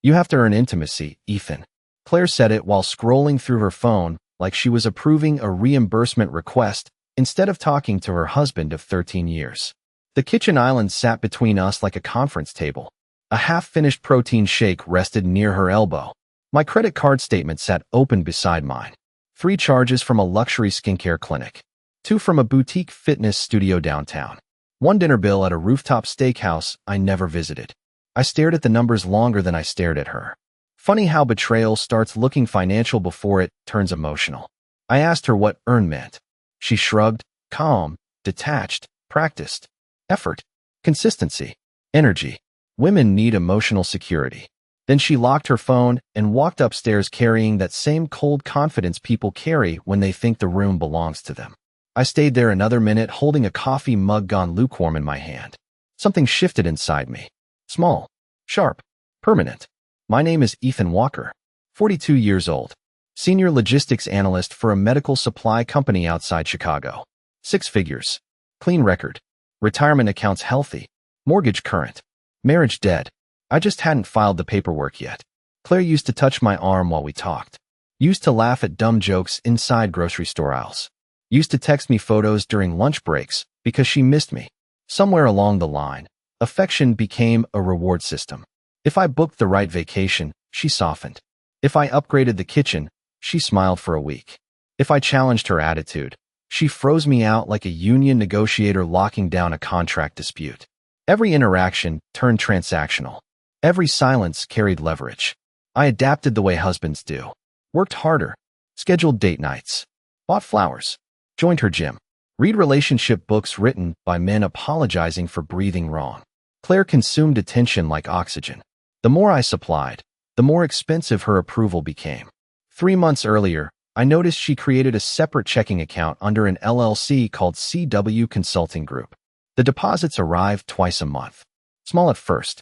You have to earn intimacy, Ethan. Claire said it while scrolling through her phone like she was approving a reimbursement request instead of talking to her husband of 13 years. The kitchen island sat between us like a conference table. A half-finished protein shake rested near her elbow. My credit card statement sat open beside mine. 3 charges from a luxury skincare clinic. 2 from a boutique fitness studio downtown. 1 dinner bill at a rooftop steakhouse I never visited. I stared at the numbers longer than I stared at her. Funny how betrayal starts looking financial before it turns emotional. I asked her what earn meant. She shrugged, calm, detached, practiced. Effort, consistency, energy. Women need emotional security. Then she locked her phone and walked upstairs carrying that same cold confidence people carry when they think the room belongs to them. I stayed there another minute holding a coffee mug gone lukewarm in my hand. Something shifted inside me. Small, sharp, permanent. My name is Ethan Walker, 42 years old, senior logistics analyst for a medical supply company outside Chicago. 6 figures. Clean record. Retirement accounts healthy. Mortgage current. Marriage dead. I just hadn't filed the paperwork yet. Claire used to touch my arm while we talked. Used to laugh at dumb jokes inside grocery store aisles. Used to text me photos during lunch breaks because she missed me. Somewhere along the line, affection became a reward system. If I booked the right vacation, she softened. If I upgraded the kitchen, she smiled for a week. If I challenged her attitude, she froze me out like a union negotiator locking down a contract dispute. Every interaction turned transactional. Every silence carried leverage. I adapted the way husbands do. Worked harder. Scheduled date nights. Bought flowers. Joined her gym. Read relationship books written by men apologizing for breathing wrong. Claire consumed attention like oxygen. The more I supplied, the more expensive her approval became. 3 months earlier, I noticed she created a separate checking account under an LLC called CW Consulting Group. The deposits arrived twice a month. Small at first.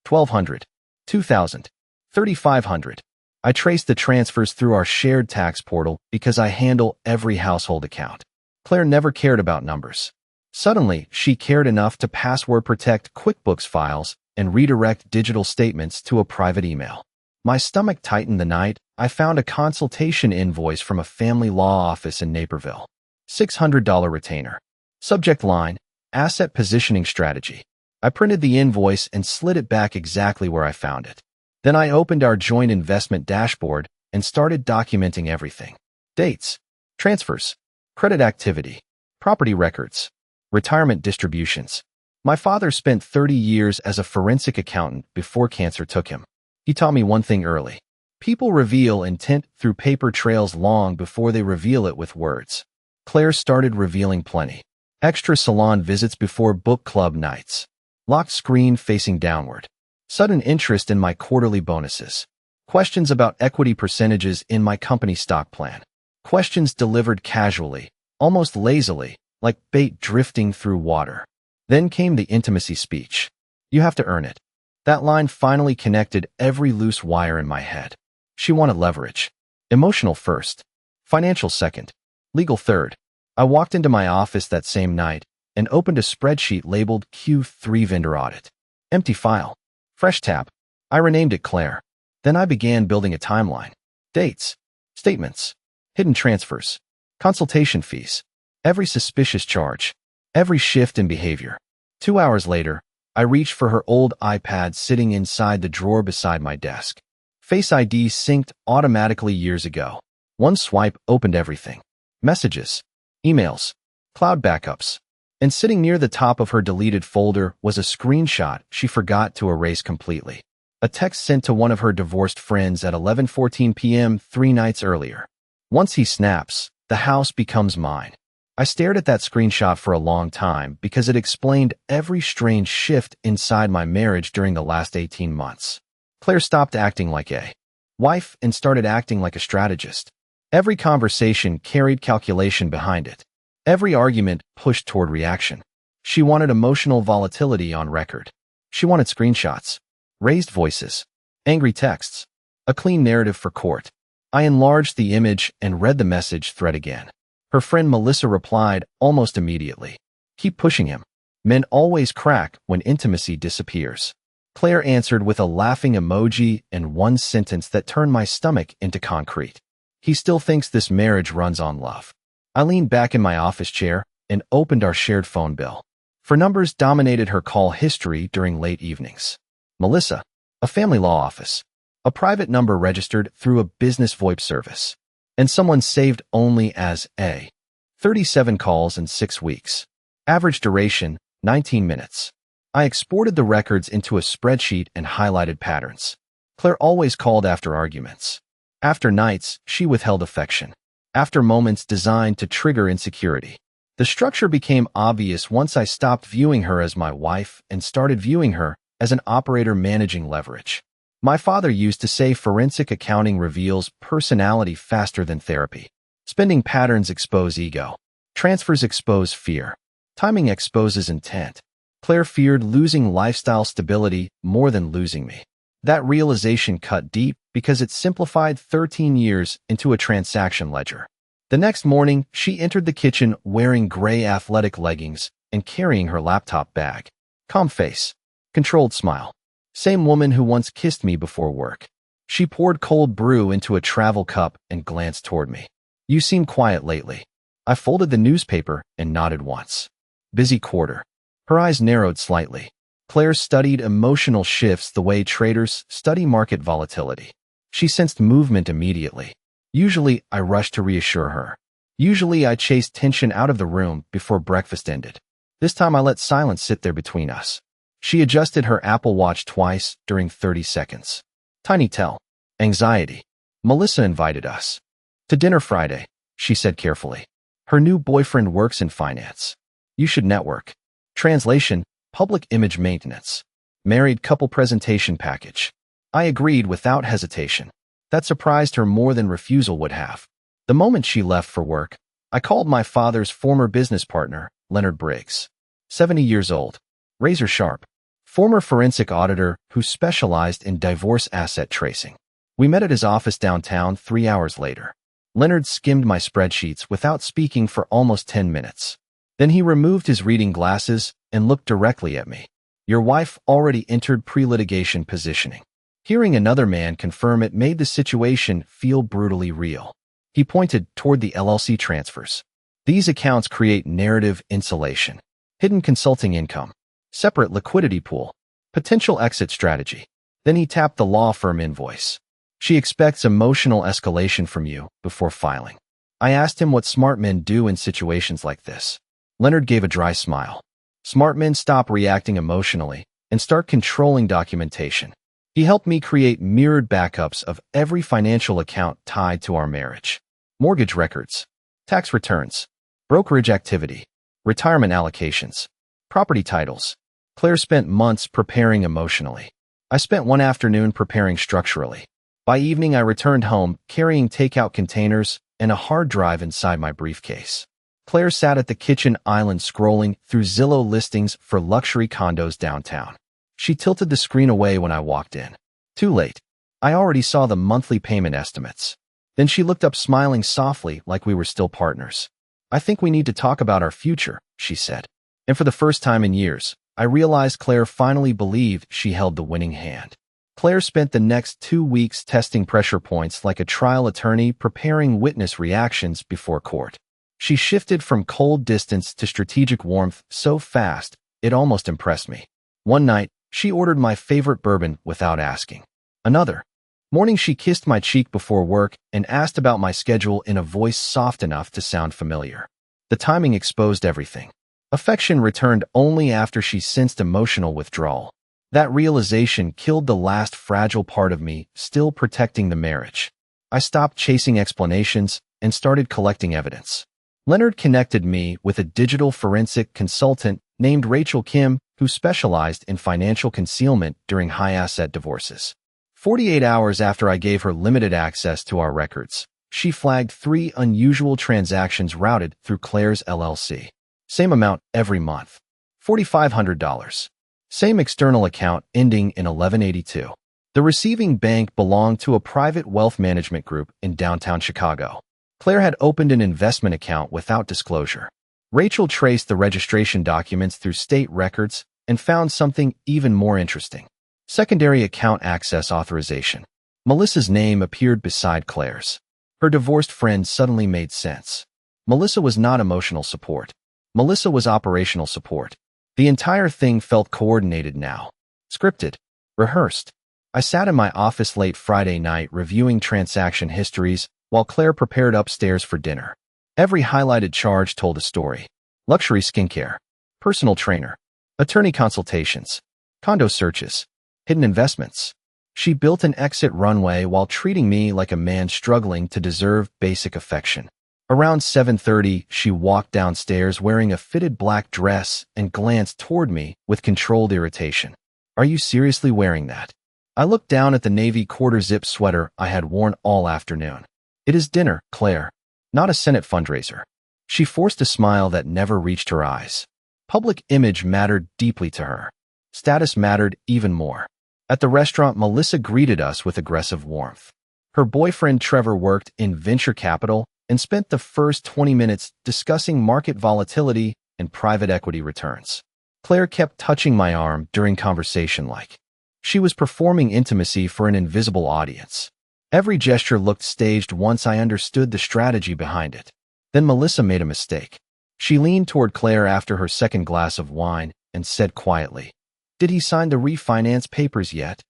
$1,200, $2,000, $3,500. I traced the transfers through our shared tax portal because I handle every household account. Claire never cared about numbers. Suddenly, she cared enough to password protect QuickBooks files and redirect digital statements to a private email. My stomach tightened the night I found a consultation invoice from a family law office in Naperville. $600 retainer. Subject line, Asset Positioning Strategy. I printed the invoice and slid it back exactly where I found it. Then I opened our joint investment dashboard and started documenting everything. Dates, transfers, credit activity, property records, retirement distributions. My father spent 30 years as a forensic accountant before cancer took him. He taught me one thing early. People reveal intent through paper trails long before they reveal it with words. Claire started revealing plenty. Extra salon visits before book club nights. Locked screen facing downward. Sudden interest in my quarterly bonuses. Questions about equity percentages in my company stock plan. Questions delivered casually, almost lazily, like bait drifting through water. Then came the intimacy speech. You have to earn it. That line finally connected every loose wire in my head. She wanted leverage. Emotional first. Financial second. Legal third. I walked into my office that same night and opened a spreadsheet labeled Q3 Vendor Audit. Empty file. Fresh tab. I renamed it Claire. Then I began building a timeline. Dates. Statements. Hidden transfers. Consultation fees. Every suspicious charge. Every shift in behavior. 2 hours later, I reached for her old iPad sitting inside the drawer beside my desk. Face ID synced automatically years ago. One swipe opened everything. Messages. Emails. Cloud backups. And sitting near the top of her deleted folder was a screenshot she forgot to erase completely. A text sent to one of her divorced friends at 11:14 p.m. 3 nights earlier. Once he snaps, the house becomes mine. I stared at that screenshot for a long time because it explained every strange shift inside my marriage during the last 18 months. Claire stopped acting like a wife and started acting like a strategist. Every conversation carried calculation behind it. Every argument pushed toward reaction. She wanted emotional volatility on record. She wanted screenshots, raised voices, angry texts, a clean narrative for court. I enlarged the image and read the message thread again. Her friend Melissa replied almost immediately. Keep pushing him. Men always crack when intimacy disappears. Claire answered with a laughing emoji and one sentence that turned my stomach into concrete. He still thinks this marriage runs on love. I leaned back in my office chair and opened our shared phone bill. For numbers dominated her call history during late evenings. Melissa, a family law office. A private number registered through a business VoIP service. And someone saved only as a. 37 calls in 6 weeks. Average duration, 19 minutes. I exported the records into a spreadsheet and highlighted patterns. Claire always called after arguments. After nights, she withheld affection. After moments designed to trigger insecurity. The structure became obvious once I stopped viewing her as my wife and started viewing her as an operator managing leverage. My father used to say forensic accounting reveals personality faster than therapy. Spending patterns expose ego. Transfers expose fear. Timing exposes intent. Claire feared losing lifestyle stability more than losing me. That realization cut deep because it simplified 13 years into a transaction ledger. The next morning, she entered the kitchen wearing gray athletic leggings and carrying her laptop bag. Calm face. Controlled smile. Same woman who once kissed me before work. She poured cold brew into a travel cup and glanced toward me. You seem quiet lately. I folded the newspaper and nodded once. Busy quarter. Her eyes narrowed slightly. Claire studied emotional shifts the way traders study market volatility. She sensed movement immediately. Usually, I rushed to reassure her. Usually, I chased tension out of the room before breakfast ended. This time, I let silence sit there between us. She adjusted her Apple Watch twice during 30 seconds. Tiny tell. Anxiety. Melissa invited us. To dinner Friday, she said carefully. Her new boyfriend works in finance. You should network. Translation, public image maintenance. Married couple presentation package. I agreed without hesitation. That surprised her more than refusal would have. The moment she left for work, I called my father's former business partner, Leonard Briggs. 70 years old. Razor sharp. Former forensic auditor who specialized in divorce asset tracing. We met at his office downtown 3 hours later. Leonard skimmed my spreadsheets without speaking for almost 10 minutes. Then he removed his reading glasses and looked directly at me. Your wife already entered pre-litigation positioning. Hearing another man confirm it made the situation feel brutally real. He pointed toward the LLC transfers. These accounts create narrative insulation. Hidden consulting income. Separate liquidity pool. Potential exit strategy. Then he tapped the law firm invoice. She expects emotional escalation from you before filing. I asked him what smart men do in situations like this. Leonard gave a dry smile. Smart men stop reacting emotionally and start controlling documentation. He helped me create mirrored backups of every financial account tied to our marriage. Mortgage records. Tax returns. Brokerage activity. Retirement allocations. Property titles. Claire spent months preparing emotionally. I spent one afternoon preparing structurally. By evening, I returned home, carrying takeout containers and a hard drive inside my briefcase. Claire sat at the kitchen island scrolling through Zillow listings for luxury condos downtown. She tilted the screen away when I walked in. Too late. I already saw the monthly payment estimates. Then she looked up smiling softly like we were still partners. I think we need to talk about our future, she said. And for the first time in years, I realized Claire finally believed she held the winning hand. Claire spent the next 2 weeks testing pressure points like a trial attorney preparing witness reactions before court. She shifted from cold distance to strategic warmth so fast, it almost impressed me. One night, she ordered my favorite bourbon without asking. Another morning, she kissed my cheek before work and asked about my schedule in a voice soft enough to sound familiar. The timing exposed everything. Affection returned only after she sensed emotional withdrawal. That realization killed the last fragile part of me, still protecting the marriage. I stopped chasing explanations and started collecting evidence. Leonard connected me with a digital forensic consultant named Rachel Kim, who specialized in financial concealment during high-asset divorces. 48 hours after I gave her limited access to our records, she flagged 3 unusual transactions routed through Claire's LLC. Same amount every month. $4,500. Same external account ending in 1182. The receiving bank belonged to a private wealth management group in downtown Chicago. Claire had opened an investment account without disclosure. Rachel traced the registration documents through state records and found something even more interesting. Secondary account access authorization. Melissa's name appeared beside Claire's. Her divorced friend suddenly made sense. Melissa was not emotional support. Melissa was operational support. The entire thing felt coordinated now. Scripted. Rehearsed. I sat in my office late Friday night reviewing transaction histories while Claire prepared upstairs for dinner. Every highlighted charge told a story. Luxury skincare. Personal trainer. Attorney consultations. Condo searches. Hidden investments. She built an exit runway while treating me like a man struggling to deserve basic affection. Around 7:30, she walked downstairs wearing a fitted black dress and glanced toward me with controlled irritation. "Are you seriously wearing that?" I looked down at the navy quarter-zip sweater I had worn all afternoon. "It is dinner, Claire, not a Senate fundraiser." She forced a smile that never reached her eyes. Public image mattered deeply to her. Status mattered even more. At the restaurant, Melissa greeted us with aggressive warmth. Her boyfriend Trevor worked in venture capital and spent the first 20 minutes discussing market volatility and private equity returns. Claire kept touching my arm during conversation like she was performing intimacy for an invisible audience. Every gesture looked staged once I understood the strategy behind it. Then Melissa made a mistake. She leaned toward Claire after her second glass of wine and said quietly, "Did he sign the refinance papers yet?"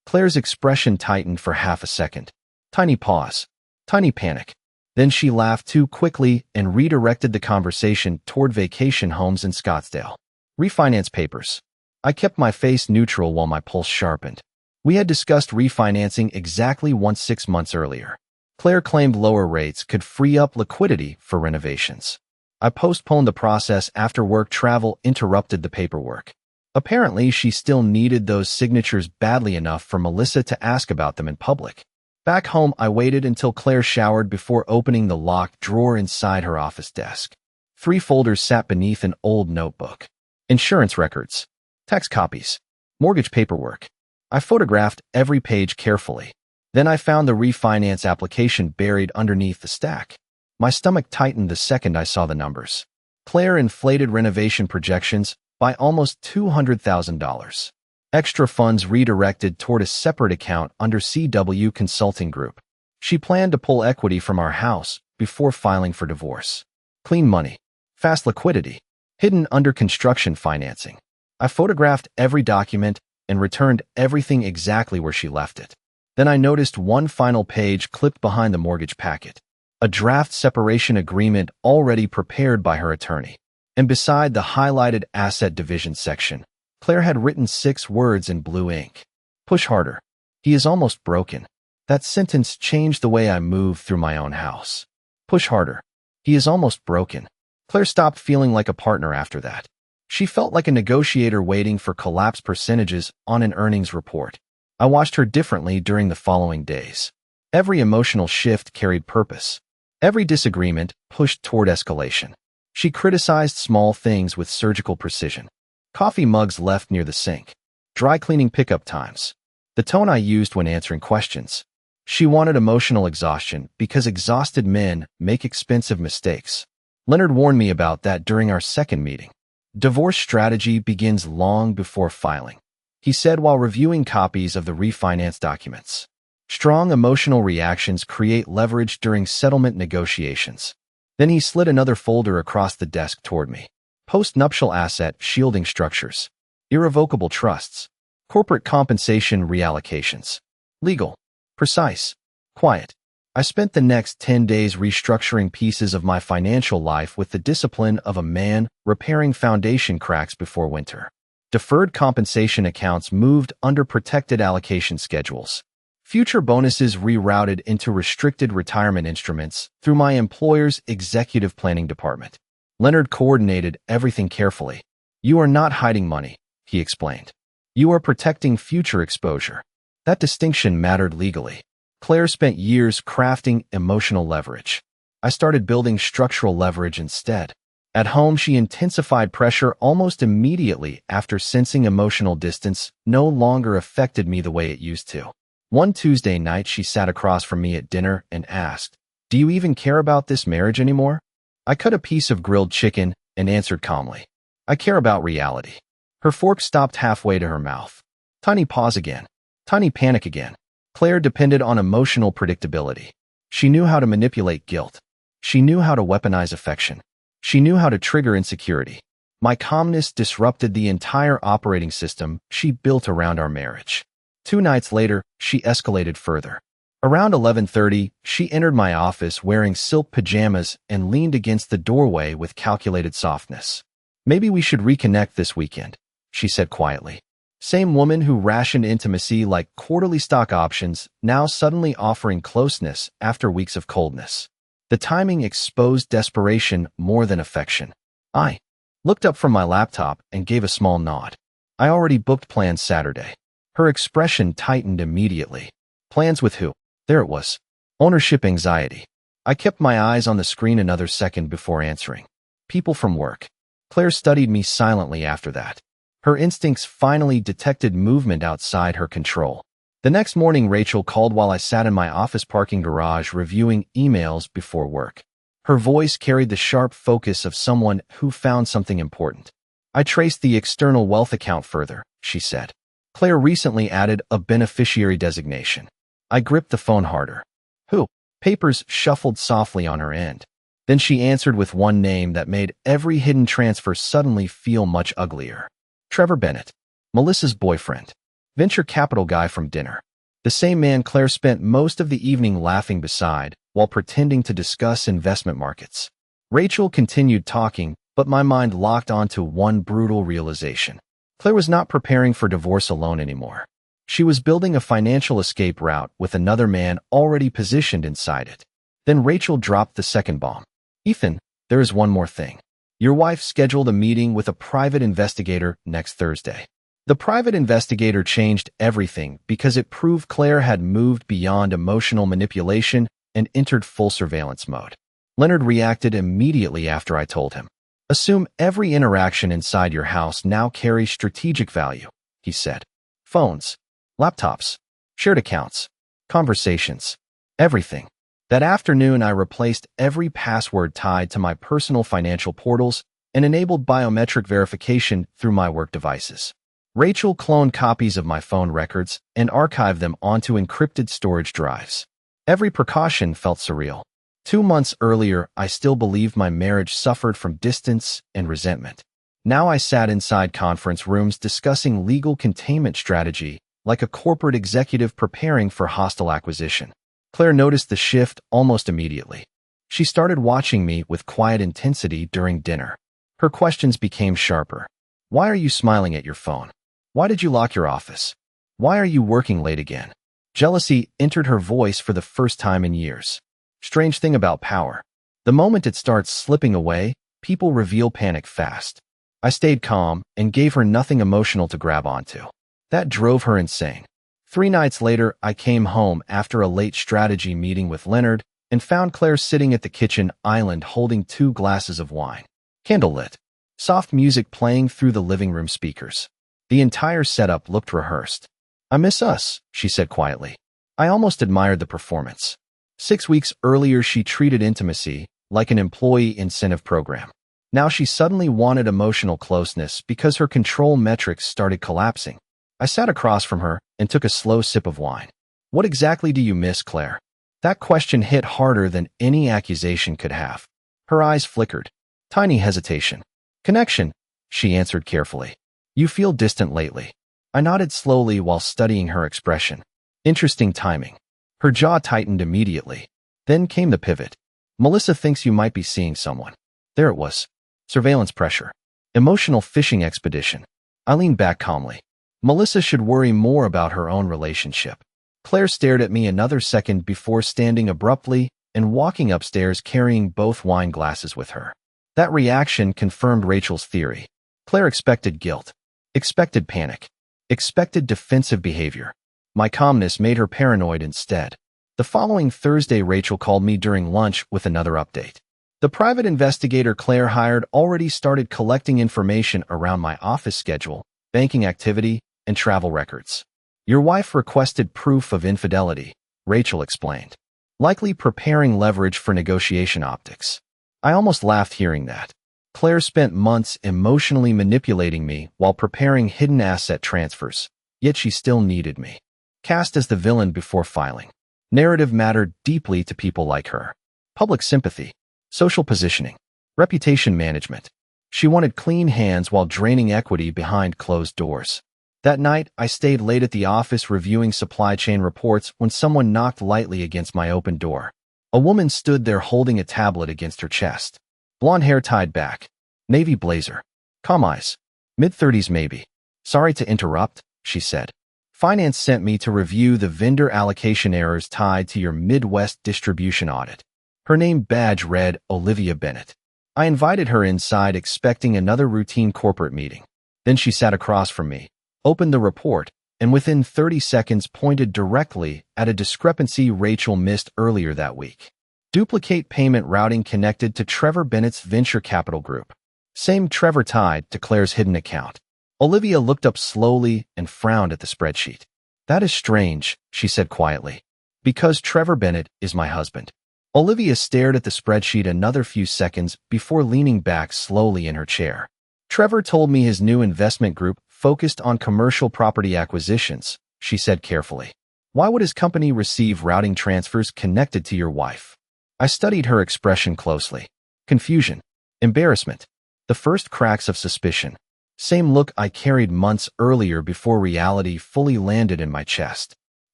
Claire's expression tightened for half a second. Tiny pause. Tiny panic. Then she laughed too quickly and redirected the conversation toward vacation homes in Scottsdale. Refinance papers. I kept my face neutral while my pulse sharpened. We had discussed refinancing exactly once 6 months earlier. Claire claimed lower rates could free up liquidity for renovations. I postponed the process after work travel interrupted the paperwork. Apparently, she still needed those signatures badly enough for Melissa to ask about them in public. Back home, I waited until Claire showered before opening the locked drawer inside her office desk. 3 folders sat beneath an old notebook. Insurance records. Tax copies. Mortgage paperwork. I photographed every page carefully. Then I found the refinance application buried underneath the stack. My stomach tightened the second I saw the numbers. Claire inflated renovation projections by almost $200,000. Extra funds redirected toward a separate account under CW Consulting Group. She planned to pull equity from our house before filing for divorce. Clean money. Fast liquidity. Hidden under construction financing. I photographed every document and returned everything exactly where she left it. Then I noticed one final page clipped behind the mortgage packet. A draft separation agreement already prepared by her attorney. And beside the highlighted asset division section, Claire had written 6 words in blue ink. Push harder. He is almost broken. That sentence changed the way I moved through my own house. Push harder. He is almost broken. Claire stopped feeling like a partner after that. She felt like a negotiator waiting for collapse percentages on an earnings report. I watched her differently during the following days. Every emotional shift carried purpose. Every disagreement pushed toward escalation. She criticized small things with surgical precision. Coffee mugs left near the sink. Dry cleaning pickup times. The tone I used when answering questions. She wanted emotional exhaustion because exhausted men make expensive mistakes. Leonard warned me about that during our second meeting. Divorce strategy begins long before filing, he said while reviewing copies of the refinance documents. Strong emotional reactions create leverage during settlement negotiations. Then he slid another folder across the desk toward me. Post-nuptial asset shielding structures. Irrevocable trusts. Corporate compensation reallocations. Legal. Precise. Quiet. I spent the next 10 days restructuring pieces of my financial life with the discipline of a man repairing foundation cracks before winter. Deferred compensation accounts moved under protected allocation schedules. Future bonuses rerouted into restricted retirement instruments through my employer's executive planning department. Leonard coordinated everything carefully. "You are not hiding money," he explained. "You are protecting future exposure." That distinction mattered legally. Claire spent years crafting emotional leverage. I started building structural leverage instead. At home, she intensified pressure almost immediately after sensing emotional distance no longer affected me the way it used to. One Tuesday night, she sat across from me at dinner and asked, "Do you even care about this marriage anymore?" I cut a piece of grilled chicken and answered calmly, "I care about reality." Her fork stopped halfway to her mouth. Tiny pause again. Tiny panic again. Claire depended on emotional predictability. She knew how to manipulate guilt. She knew how to weaponize affection. She knew how to trigger insecurity. My calmness disrupted the entire operating system she built around our marriage. 2 nights later, she escalated further. Around 11:30, she entered my office wearing silk pajamas and leaned against the doorway with calculated softness. "Maybe we should reconnect this weekend," she said quietly. Same woman who rationed intimacy like quarterly stock options, now suddenly offering closeness after weeks of coldness. The timing exposed desperation more than affection. I looked up from my laptop and gave a small nod. "I already booked plans Saturday." Her expression tightened immediately. "Plans with who?" There it was. Ownership anxiety. I kept my eyes on the screen another second before answering. "People from work." Claire studied me silently after that. Her instincts finally detected movement outside her control. The next morning, Rachel called while I sat in my office parking garage reviewing emails before work. Her voice carried the sharp focus of someone who found something important. "I traced the external wealth account further," she said. "Claire recently added a beneficiary designation." I gripped the phone harder. "Who?" Papers shuffled softly on her end. Then she answered with one name that made every hidden transfer suddenly feel much uglier. "Trevor Bennett, Melissa's boyfriend. Venture capital guy from dinner." The same man Claire spent most of the evening laughing beside while pretending to discuss investment markets. Rachel continued talking, but my mind locked onto one brutal realization. Claire was not preparing for divorce alone anymore. She was building a financial escape route with another man already positioned inside it. Then Rachel dropped the second bomb. "Ethan, there is one more thing. Your wife scheduled a meeting with a private investigator next Thursday." The private investigator changed everything because it proved Claire had moved beyond emotional manipulation and entered full surveillance mode. Leonard reacted immediately after I told him. "Assume every interaction inside your house now carries strategic value," he said. "Phones, laptops, shared accounts, conversations, everything." That afternoon, I replaced every password tied to my personal financial portals and enabled biometric verification through my work devices. Rachel cloned copies of my phone records and archived them onto encrypted storage drives. Every precaution felt surreal. 2 months earlier, I still believed my marriage suffered from distance and resentment. Now I sat inside conference rooms discussing legal containment strategy like a corporate executive preparing for hostile acquisition. Claire noticed the shift almost immediately. She started watching me with quiet intensity during dinner. Her questions became sharper. "Why are you smiling at your phone? Why did you lock your office? Why are you working late again?" Jealousy entered her voice for the first time in years. Strange thing about power. The moment it starts slipping away, people reveal panic fast. I stayed calm and gave her nothing emotional to grab onto. That drove her insane. 3 nights later, I came home after a late strategy meeting with Leonard and found Claire sitting at the kitchen island holding 2 glasses of wine. Candlelit. Soft music playing through the living room speakers. The entire setup looked rehearsed. "I miss us," she said quietly. I almost admired the performance. 6 weeks earlier, she treated intimacy like an employee incentive program. Now she suddenly wanted emotional closeness because her control metrics started collapsing. I sat across from her and took a slow sip of wine. "What exactly do you miss, Claire?" That question hit harder than any accusation could have. Her eyes flickered. Tiny hesitation. "Connection," she answered carefully. "You feel distant lately." I nodded slowly while studying her expression. Interesting timing. Her jaw tightened immediately. Then came the pivot. "Melissa thinks you might be seeing someone." There it was. Surveillance pressure. Emotional fishing expedition. I leaned back calmly. Melissa should worry more about her own relationship. Claire stared at me another second before standing abruptly and walking upstairs carrying both wine glasses with her. That reaction confirmed Rachel's theory. Claire expected guilt, expected panic, expected defensive behavior. My calmness made her paranoid instead. The following Thursday, Rachel called me during lunch with another update. The private investigator Claire hired already started collecting information around my office schedule, banking activity, and travel records. "Your wife requested proof of infidelity," Rachel explained, "likely preparing leverage for negotiation optics." I almost laughed hearing that. Claire spent months emotionally manipulating me while preparing hidden asset transfers, yet she still needed me. Cast as the villain before filing. Narrative mattered deeply to people like her. Public sympathy, social positioning, reputation management. She wanted clean hands while draining equity behind closed doors. That night, I stayed late at the office reviewing supply chain reports when someone knocked lightly against my open door. A woman stood there holding a tablet against her chest. Blonde hair tied back. Navy blazer. Calm eyes. Mid-30s maybe. Sorry to interrupt, she said. Finance sent me to review the vendor allocation errors tied to your Midwest distribution audit. Her name badge read Olivia Bennett. I invited her inside expecting another routine corporate meeting. Then she sat across from me, opened the report, and within 30 seconds pointed directly at a discrepancy Rachel missed earlier that week. Duplicate payment routing connected to Trevor Bennett's venture capital group. Same Trevor tied to Claire's hidden account. Olivia looked up slowly and frowned at the spreadsheet. That is strange, she said quietly. Because Trevor Bennett is my husband. Olivia stared at the spreadsheet another few seconds before leaning back slowly in her chair. Trevor told me his new investment group focused on commercial property acquisitions, she said carefully. Why would his company receive routing transfers connected to your wife? I studied her expression closely. Confusion. Embarrassment. The first cracks of suspicion. Same look I carried months earlier before reality fully landed in my chest.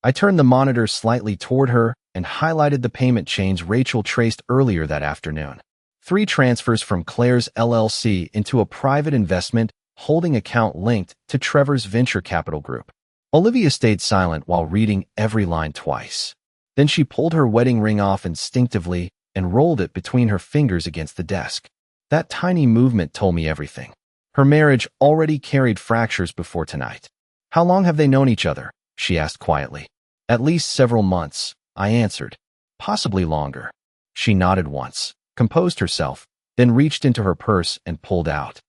I turned the monitor slightly toward her and highlighted the payment chains Rachel traced earlier that afternoon. 3 transfers from Claire's LLC into a private investment holding account linked to Trevor's venture capital group. Olivia stayed silent while reading every line twice. Then she pulled her wedding ring off instinctively and rolled it between her fingers against the desk. That tiny movement told me everything. Her marriage already carried fractures before tonight. How long have they known each other? She asked quietly. At least several months, I answered. Possibly longer. She nodded once, composed herself, then reached into her purse and pulled out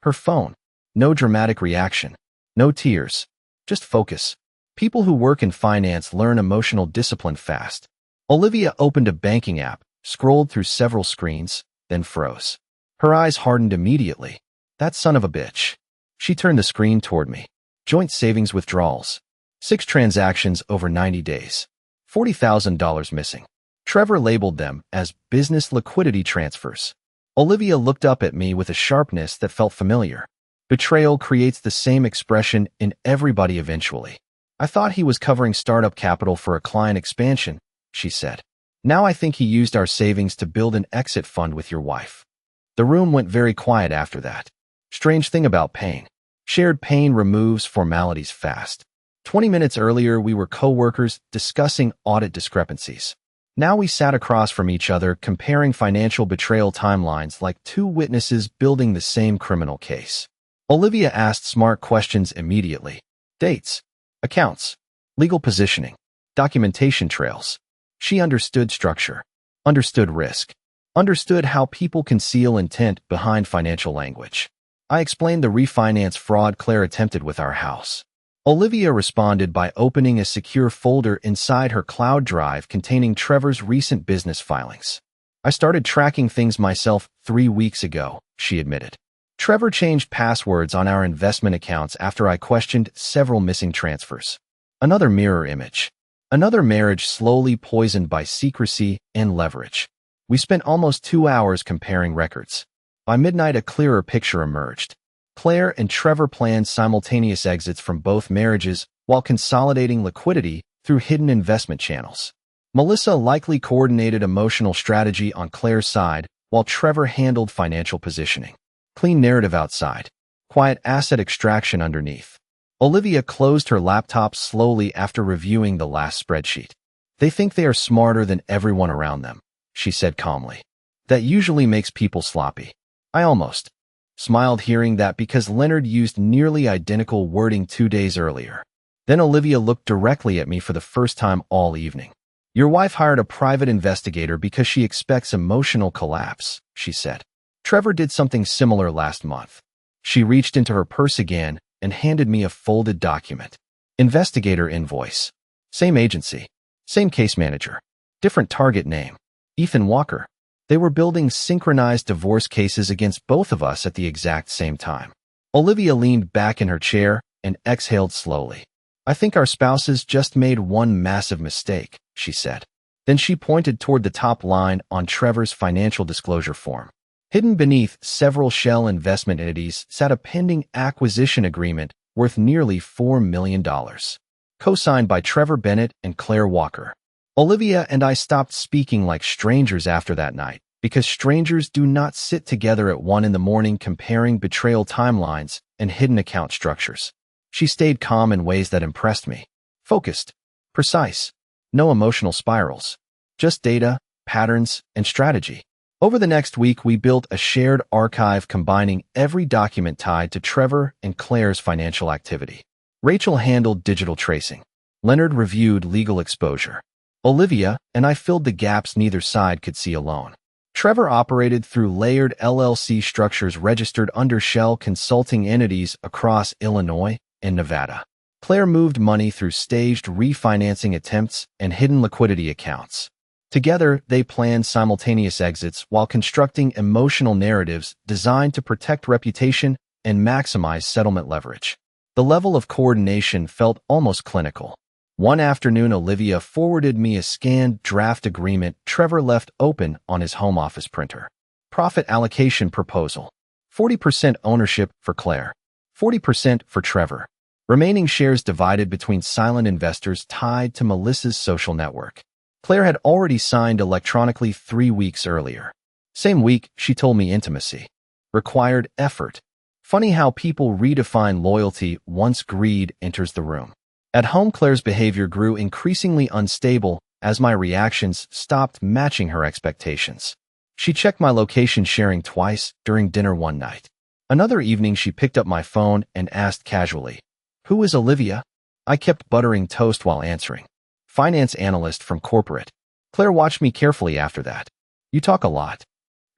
her phone. No dramatic reaction. No tears. Just focus. People who work in finance learn emotional discipline fast. Olivia opened a banking app, scrolled through several screens, then froze. Her eyes hardened immediately. That son of a bitch. She turned the screen toward me. Joint savings withdrawals. 6 transactions over 90 days. $40,000 missing. Trevor labeled them as business liquidity transfers. Olivia looked up at me with a sharpness that felt familiar. Betrayal creates the same expression in everybody eventually. I thought he was covering startup capital for a client expansion, she said. Now I think he used our savings to build an exit fund with your wife. The room went very quiet after that. Strange thing about pain. Shared pain removes formalities fast. 20 minutes earlier, we were co-workers discussing audit discrepancies. Now we sat across from each other comparing financial betrayal timelines like 2 witnesses building the same criminal case. Olivia asked smart questions immediately. Dates, accounts, legal positioning, documentation trails. She understood structure, understood risk, understood how people conceal intent behind financial language. I explained the refinance fraud Claire attempted with our house. Olivia responded by opening a secure folder inside her cloud drive containing Trevor's recent business filings. I started tracking things myself 3 weeks ago, she admitted. Trevor changed passwords on our investment accounts after I questioned several missing transfers. Another mirror image. Another marriage slowly poisoned by secrecy and leverage. We spent almost 2 hours comparing records. By midnight, a clearer picture emerged. Claire and Trevor planned simultaneous exits from both marriages while consolidating liquidity through hidden investment channels. Melissa likely coordinated emotional strategy on Claire's side, while Trevor handled financial positioning. Clean narrative outside. Quiet asset extraction underneath. Olivia closed her laptop slowly after reviewing the last spreadsheet. They think they are smarter than everyone around them, she said calmly. That usually makes people sloppy. I almost smiled hearing that because Leonard used nearly identical wording 2 days earlier. Then Olivia looked directly at me for the first time all evening. Your wife hired a private investigator because she expects emotional collapse, she said. Trevor did something similar last month. She reached into her purse again and handed me a folded document. Investigator invoice. Same agency. Same case manager. Different target name. Ethan Walker. They were building synchronized divorce cases against both of us at the exact same time. Olivia leaned back in her chair and exhaled slowly. I think our spouses just made one massive mistake, she said. Then she pointed toward the top line on Trevor's financial disclosure form. Hidden beneath several shell investment entities sat a pending acquisition agreement worth nearly $4 million, co-signed by Trevor Bennett and Claire Walker. Olivia and I stopped speaking like strangers after that night, because strangers do not sit together at 1 a.m. comparing betrayal timelines and hidden account structures. She stayed calm in ways that impressed me. Focused, precise, no emotional spirals, just data, patterns, and strategy. Over the next week, we built a shared archive combining every document tied to Trevor and Claire's financial activity. Rachel handled digital tracing. Leonard reviewed legal exposure. Olivia and I filled the gaps neither side could see alone. Trevor operated through layered LLC structures registered under shell consulting entities across Illinois and Nevada. Claire moved money through staged refinancing attempts and hidden liquidity accounts. Together, they planned simultaneous exits while constructing emotional narratives designed to protect reputation and maximize settlement leverage. The level of coordination felt almost clinical. One afternoon, Olivia forwarded me a scanned draft agreement Trevor left open on his home office printer. Profit allocation proposal. 40% ownership for Claire. 40% for Trevor. Remaining shares divided between silent investors tied to Melissa's social network. Claire had already signed electronically 3 weeks earlier. Same week, she told me intimacy required effort. Funny how people redefine loyalty once greed enters the room. At home, Claire's behavior grew increasingly unstable as my reactions stopped matching her expectations. She checked my location sharing twice during dinner one night. Another evening, she picked up my phone and asked casually, "Who is Olivia?" I kept buttering toast while answering. "Finance analyst from corporate." Claire watched me carefully after that. "You talk a lot."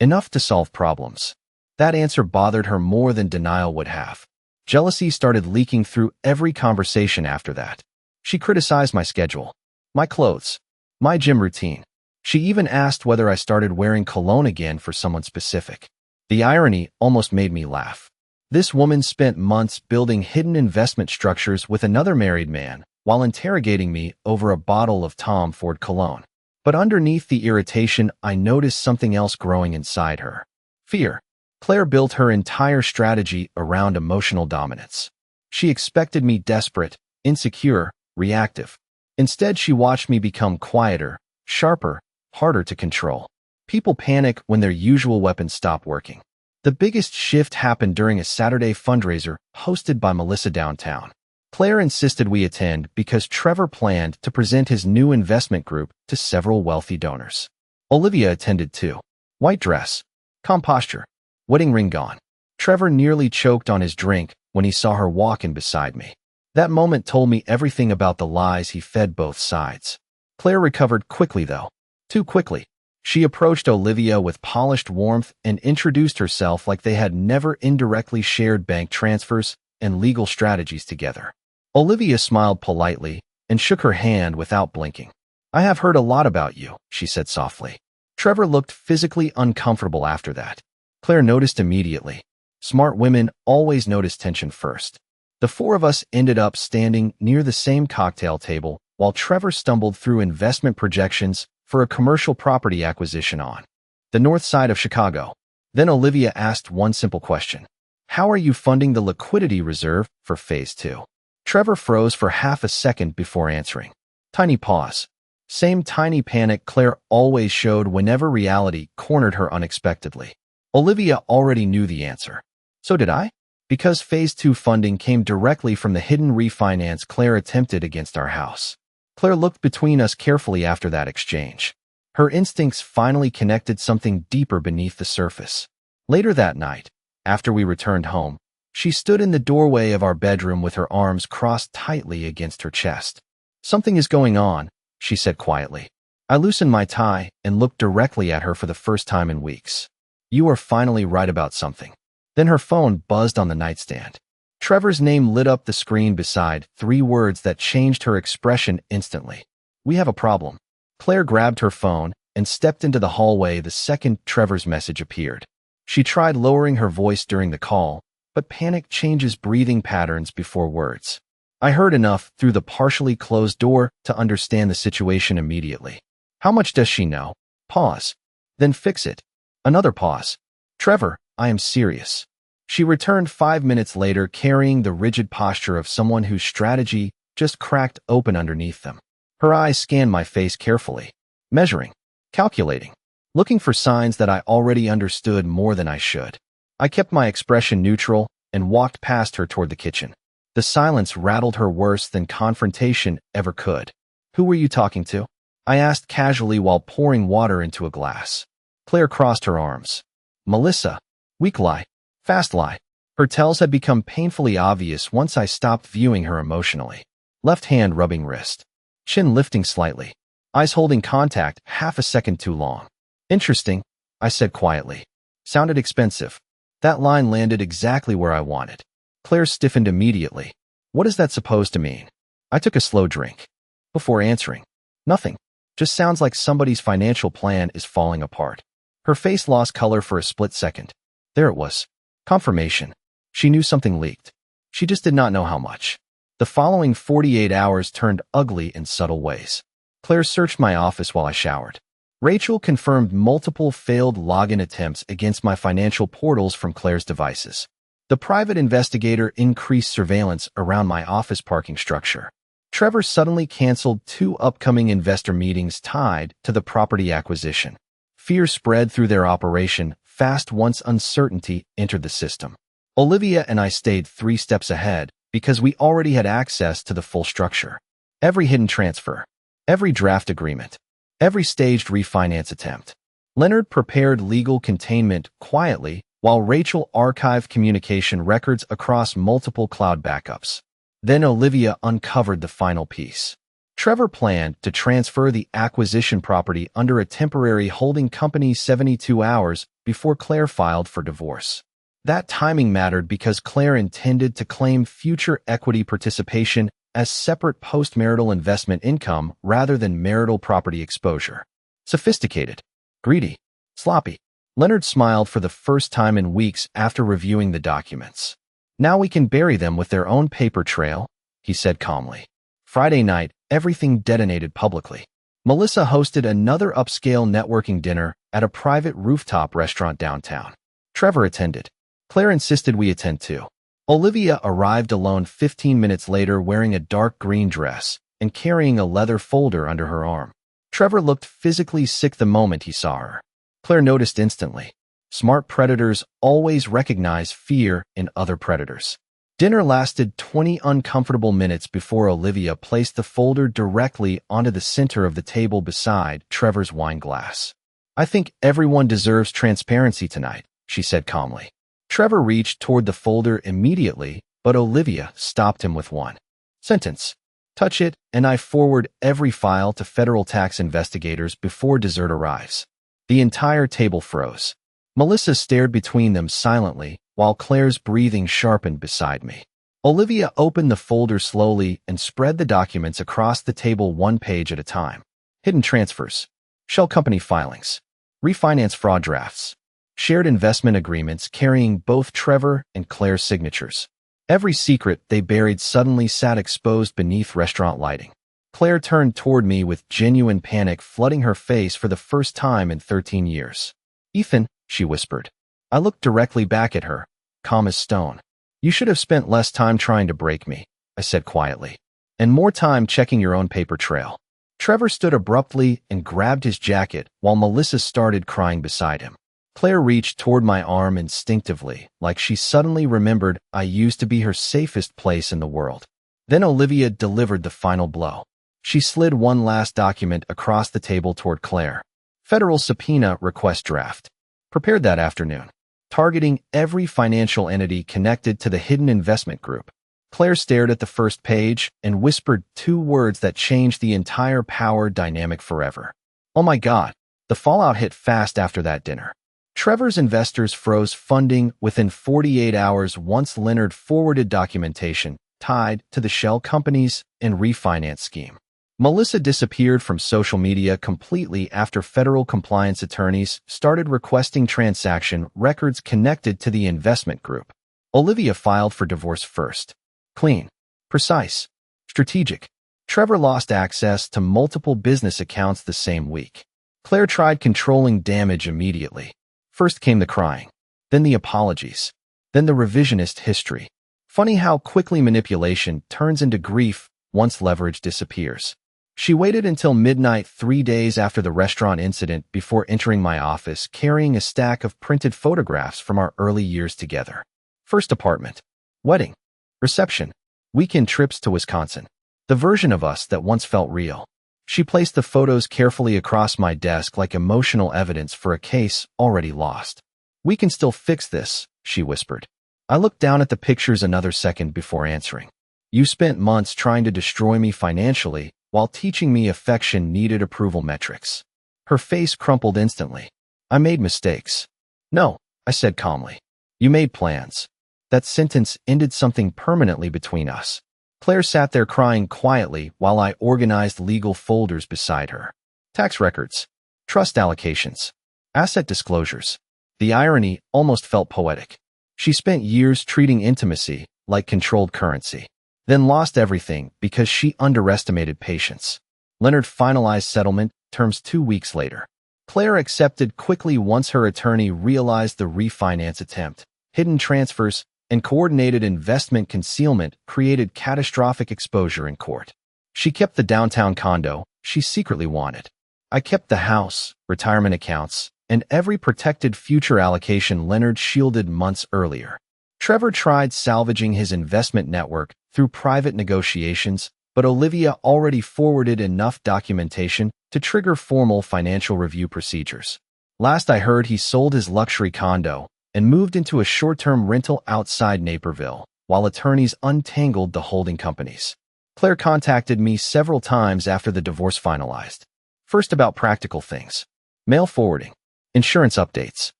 "Enough to solve problems." That answer bothered her more than denial would have. Jealousy started leaking through every conversation after that. She criticized my schedule, my clothes, my gym routine. She even asked whether I started wearing cologne again for someone specific. The irony almost made me laugh. This woman spent months building hidden investment structures with another married man while interrogating me over a bottle of Tom Ford cologne. But underneath the irritation, I noticed something else growing inside her. Fear. Claire built her entire strategy around emotional dominance. She expected me desperate, insecure, reactive. Instead, she watched me become quieter, sharper, harder to control. People panic when their usual weapons stop working. The biggest shift happened during a Saturday fundraiser hosted by Melissa downtown. Claire insisted we attend because Trevor planned to present his new investment group to several wealthy donors. Olivia attended too. White dress, calm posture, wedding ring gone. Trevor nearly choked on his drink when he saw her walk in beside me. That moment told me everything about the lies he fed both sides. Claire recovered quickly though. Too quickly. She approached Olivia with polished warmth and introduced herself like they had never indirectly shared bank transfers and legal strategies together. Olivia smiled politely and shook her hand without blinking. "I have heard a lot about you," she said softly. Trevor looked physically uncomfortable after that. Claire noticed immediately. Smart women always notice tension first. The four of us ended up standing near the same cocktail table while Trevor stumbled through investment projections for a commercial property acquisition on the north side of Chicago. Then Olivia asked one simple question. "How are you funding the liquidity reserve for Phase 2? Trevor froze for half a second before answering. Tiny pause. Same tiny panic Claire always showed whenever reality cornered her unexpectedly. Olivia already knew the answer. So did I? Because Phase 2 funding came directly from the hidden refinance Claire attempted against our house. Claire looked between us carefully after that exchange. Her instincts finally connected something deeper beneath the surface. Later that night, after we returned home, she stood in the doorway of our bedroom with her arms crossed tightly against her chest. "Something is going on," she said quietly. I loosened my tie and looked directly at her for the first time in weeks. "You are finally right about something." Then her phone buzzed on the nightstand. Trevor's name lit up the screen beside 3 words that changed her expression instantly. "We have a problem." Claire grabbed her phone and stepped into the hallway the second Trevor's message appeared. She tried lowering her voice during the call, but panic changes breathing patterns before words. I heard enough through the partially closed door to understand the situation immediately. How much does she know? Pause. Then fix it. Another pause. Trevor, I am serious. She returned 5 minutes later carrying the rigid posture of someone whose strategy just cracked open underneath them. Her eyes scanned my face carefully, measuring, calculating, looking for signs that I already understood more than I should. I kept my expression neutral and walked past her toward the kitchen. The silence rattled her worse than confrontation ever could. Who were you talking to? I asked casually while pouring water into a glass. Claire crossed her arms. Melissa. Weak lie. Fast lie. Her tells had become painfully obvious once I stopped viewing her emotionally. Left hand rubbing wrist. Chin lifting slightly. Eyes holding contact half a second too long. Interesting, I said quietly. Sounded expensive. That line landed exactly where I wanted. Claire stiffened immediately. What is that supposed to mean? I took a slow drink. Before answering. Nothing. Just sounds like somebody's financial plan is falling apart. Her face lost color for a split second. There it was. Confirmation. She knew something leaked. She just did not know how much. The following 48 hours turned ugly in subtle ways. Claire searched my office while I showered. Rachel confirmed multiple failed login attempts against my financial portals from Claire's devices. The private investigator increased surveillance around my office parking structure. Trevor suddenly canceled 2 upcoming investor meetings tied to the property acquisition. Fear spread through their operation fast once uncertainty entered the system. Olivia and I stayed 3 steps ahead because we already had access to the full structure. Every hidden transfer, every draft agreement, every staged refinance attempt. Leonard prepared legal containment quietly while Rachel archived communication records across multiple cloud backups. Then Olivia uncovered the final piece. Trevor planned to transfer the acquisition property under a temporary holding company 72 hours before Claire filed for divorce. That timing mattered because Claire intended to claim future equity participation as separate post-marital investment income rather than marital property exposure. Sophisticated, greedy, sloppy. Leonard smiled for the first time in weeks after reviewing the documents. Now we can bury them with their own paper trail, he said calmly. Friday night, everything detonated publicly. Melissa hosted another upscale networking dinner at a private rooftop restaurant downtown. Trevor attended. Claire insisted we attend too. Olivia arrived alone 15 minutes later wearing a dark green dress and carrying a leather folder under her arm. Trevor looked physically sick the moment he saw her. Claire noticed instantly. Smart predators always recognize fear in other predators. Dinner lasted 20 uncomfortable minutes before Olivia placed the folder directly onto the center of the table beside Trevor's wine glass. I think everyone deserves transparency tonight, she said calmly. Trevor reached toward the folder immediately, but Olivia stopped him with one sentence. Touch it, and I forward every file to federal tax investigators before dessert arrives. The entire table froze. Melissa stared between them silently, while Claire's breathing sharpened beside me. Olivia opened the folder slowly and spread the documents across the table 1 page at a time. Hidden transfers, shell company filings, refinance fraud drafts, shared investment agreements carrying both Trevor and Claire's signatures. Every secret they buried suddenly sat exposed beneath restaurant lighting. Claire turned toward me with genuine panic flooding her face for the first time in 13 years. Ethan, she whispered. I looked directly back at her, calm as stone. You should have spent less time trying to break me, I said quietly, and more time checking your own paper trail. Trevor stood abruptly and grabbed his jacket while Melissa started crying beside him. Claire reached toward my arm instinctively, like she suddenly remembered I used to be her safest place in the world. Then Olivia delivered the final blow. She slid one last document across the table toward Claire. Federal subpoena request draft. Prepared that afternoon. Targeting every financial entity connected to the hidden investment group. Claire stared at the first page and whispered 2 words that changed the entire power dynamic forever. Oh my God, the fallout hit fast after that dinner. Trevor's investors froze funding within 48 hours once Leonard forwarded documentation tied to the shell companies and refinance scheme. Melissa disappeared from social media completely after federal compliance attorneys started requesting transaction records connected to the investment group. Olivia filed for divorce first. Clean. Precise. Strategic. Trevor lost access to multiple business accounts the same week. Claire tried controlling damage immediately. First came the crying, then the apologies, then the revisionist history. Funny how quickly manipulation turns into grief once leverage disappears. She waited until midnight 3 days after the restaurant incident before entering my office carrying a stack of printed photographs from our early years together. First apartment, wedding, reception, weekend trips to Wisconsin. The version of us that once felt real. She placed the photos carefully across my desk like emotional evidence for a case already lost. "We can still fix this," she whispered. I looked down at the pictures another second before answering. "You spent months trying to destroy me financially while teaching me affection needed approval metrics." Her face crumpled instantly. "I made mistakes." "No," I said calmly. "You made plans." That sentence ended something permanently between us. Claire sat there crying quietly while I organized legal folders beside her. Tax records, trust allocations, asset disclosures. The irony almost felt poetic. She spent years treating intimacy like controlled currency, then lost everything because she underestimated patience. Leonard finalized settlement terms 2 weeks later. Claire accepted quickly once her attorney realized the refinance attempt. Hidden transfers and coordinated investment concealment created catastrophic exposure in court. She kept the downtown condo she secretly wanted. I kept the house, retirement accounts, and every protected future allocation Leonard shielded months earlier. Trevor tried salvaging his investment network through private negotiations, but Olivia already forwarded enough documentation to trigger formal financial review procedures. Last I heard, he sold his luxury condo and moved into a short-term rental outside Naperville, while attorneys untangled the holding companies. Claire contacted me several times after the divorce finalized. First about practical things. Mail forwarding, insurance updates,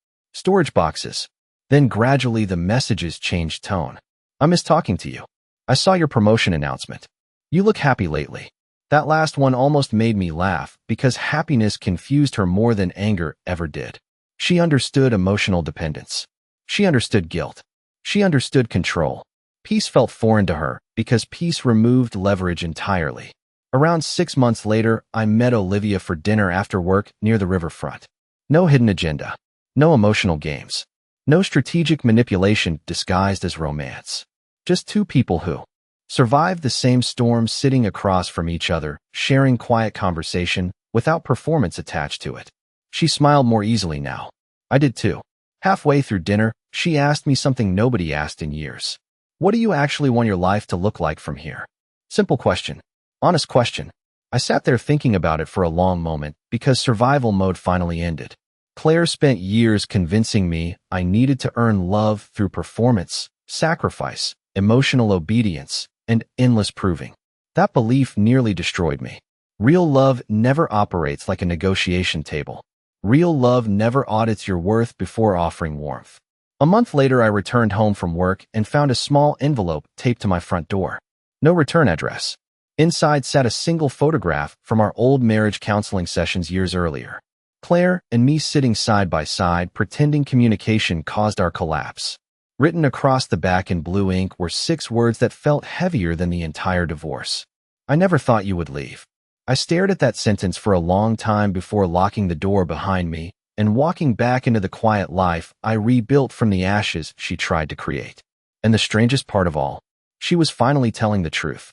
storage boxes. Then gradually the messages changed tone. "I miss talking to you. I saw your promotion announcement. You look happy lately." That last one almost made me laugh because happiness confused her more than anger ever did. She understood emotional dependence. She understood guilt. She understood control. Peace felt foreign to her because peace removed leverage entirely. Around 6 months later, I met Olivia for dinner after work near the riverfront. No hidden agenda. No emotional games. No strategic manipulation disguised as romance. Just two people who survived the same storm sitting across from each other, sharing quiet conversation without performance attached to it. She smiled more easily now. I did too. Halfway through dinner, she asked me something nobody asked in years. "What do you actually want your life to look like from here?" Simple question. Honest question. I sat there thinking about it for a long moment because survival mode finally ended. Claire spent years convincing me I needed to earn love through performance, sacrifice, emotional obedience, and endless proving. That belief nearly destroyed me. Real love never operates like a negotiation table. Real love never audits your worth before offering warmth. A month later, I returned home from work and found a small envelope taped to my front door. No return address. Inside sat a single photograph from our old marriage counseling sessions years earlier. Claire and me sitting side by side, pretending communication caused our collapse. Written across the back in blue ink were 6 words that felt heavier than the entire divorce. "I never thought you would leave." I stared at that sentence for a long time before locking the door behind me and walking back into the quiet life I rebuilt from the ashes she tried to create. And the strangest part of all, she was finally telling the truth.